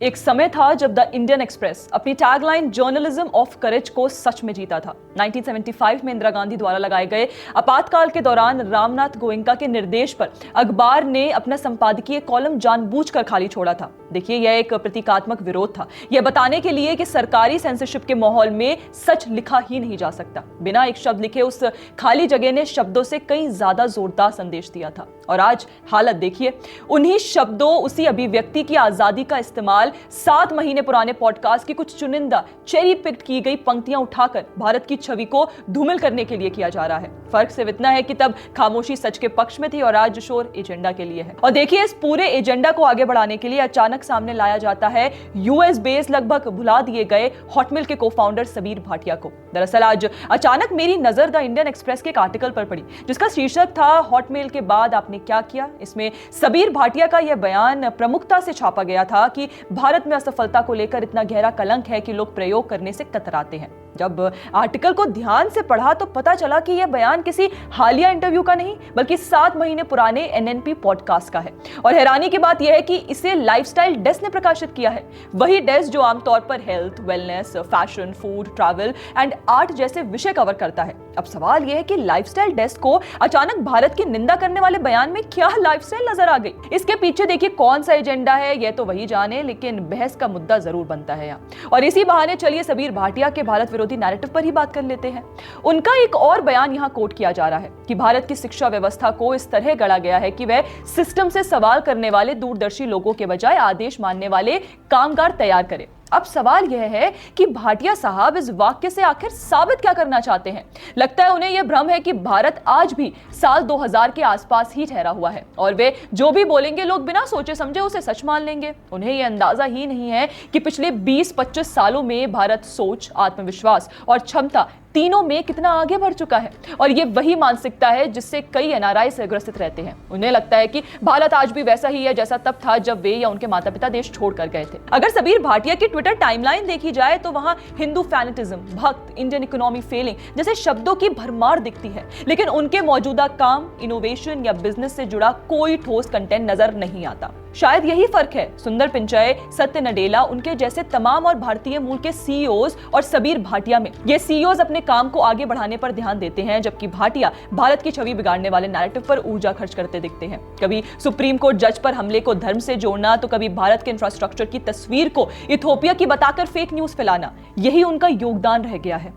एक समय था जब द इंडियन एक्सप्रेस अपनी टैगलाइन जर्नलिज्म ऑफ करेज को सच में जीता था। 1975 में इंदिरा गांधी द्वारा लगाए गए आपातकाल के दौरान रामनाथ गोयनका के निर्देश पर अखबार ने अपना संपादकीय कॉलम जानबूझकर खाली छोड़ा था। देखिए, यह एक प्रतीकात्मक विरोध था, यह बताने के लिए कि सरकारी सेंसरशिप के माहौल में सच लिखा ही नहीं जा सकता। बिना एक शब्द लिखे उस खाली जगह ने शब्दों से कई ज्यादा जोरदार संदेश दिया था। और आज हालत देखिए, उन्हीं शब्दों, उसी अभिव्यक्ति की आजादी का इस्तेमाल 7 महीने पुराने पॉडकास्ट की कुछ चुनिंदा चेरी पिक्ड की गई पंक्तियां उठाकर भारत की छवि को धूमिल करने के लिए किया जा रहा है। फर्क सिर्फ इतना है कि तब खामोशी सच के पक्ष में थी और आज शोर एजेंडा के लिए है। और देखिए, इस पूरे एजेंडा को आगे बढ़ाने के लिए अचानक सामने लाया जाता है यूएस बेस्ड लगभग भुला दिए गए हॉटमेल के को-फाउंडर सबीर भाटिया को। दरअसल आज अचानक मेरी नजर द इंडियन एक्सप्रेस के एक आर्टिकल पर पड़ी जिसका शीर्षक था हॉटमेल के बाद आपने क्या किया। इसमें सबीर भाटिया का यह बयान प्रमुखता से छापा गया था कि भारत में असफलता को लेकर इतना गहरा कलंक है कि लोग प्रयोग करने से कतराते हैं। जब आर्टिकल को ध्यान से पढ़ा तो पता चला कि यह बयान किसी हालिया इंटरव्यू का नहीं बल्कि 7 महीने पुराने एनएनपी पॉडकास्ट का है। और हैरानी की बात यह है कि इसे लाइफस्टाइल डेस्क ने प्रकाशित किया है, वही डेस्क जो आमतौर पर health, wellness, fashion, food, travel and art जैसे विषय कवर करता है। अब सवाल यह है कि लाइफस्टाइल डेस्क को अचानक भारत की निंदा करने वाले बयान में क्या लाइफस्टाइल नजर आ गई। इसके पीछे देखिए कौन सा एजेंडा है, यह तो वही जाने, लेकिन बहस का मुद्दा जरूर बनता है यहाँ। और इसी बहाने चलिए सबीर भाटिया के भारत विरोधी नैरेटिव पर ही बात कर लेते हैं। उनका एक और बयान यहाँ कोट किया जा रहा है कि भारत की शिक्षा व्यवस्था को इस तरह गढ़ा गया है कि वह सिस्टम से सवाल करने वाले दूरदर्शी लोगों के बजाय आदेश मानने वाले कामगार तैयार करे। अब सवाल यह है कि भाटिया साहब इस वाक्य से आखिर साबित क्या करना चाहते हैं। लगता है उन्हें यह भ्रम है कि भारत आज भी साल 2000 के आसपास ही ठहरा हुआ है और वे जो भी बोलेंगे लोग बिना सोचे समझे उसे सच मान लेंगे। उन्हें यह अंदाजा ही नहीं है कि पिछले 20-25 सालों में भारत सोच, आत्मविश्वास और क्षमता तीनों में कितना आगे बढ़ चुका है। और ये वही मानसिकता है जिससे कई एनआरआई से ग्रसित रहते हैं। उन्हें लगता है कि भारत आज भी वैसा ही है जैसा तब था जब वे या उनके माता पिता देश छोड़कर गए थे। अगर सबीर भाटिया की ट्विटर टाइमलाइन देखी जाए तो वहां हिंदू फैनेटिज्म, भक्त, इंडियन इकोनॉमी फेलिंग जैसे शब्दों की भरमार दिखती है, लेकिन उनके मौजूदा काम, इनोवेशन या बिजनेस से जुड़ा कोई ठोस कंटेंट नजर नहीं आता। शायद यही फर्क है सुंदर पिंचाई, सत्य नडेला, उनके जैसे तमाम और भारतीय मूल के सीईओज और सबीर भाटिया में। ये सीईओज अपने काम को आगे बढ़ाने पर ध्यान देते हैं, जबकि भाटिया भारत की छवि बिगाड़ने वाले नैरेटिव पर ऊर्जा खर्च करते दिखते हैं। कभी सुप्रीम कोर्ट जज पर हमले को धर्म से जोड़ना, तो कभी भारत के इंफ्रास्ट्रक्चर की तस्वीर को इथोपिया की बताकर फेक न्यूज फैलाना। यही उनका योगदान रह गया है।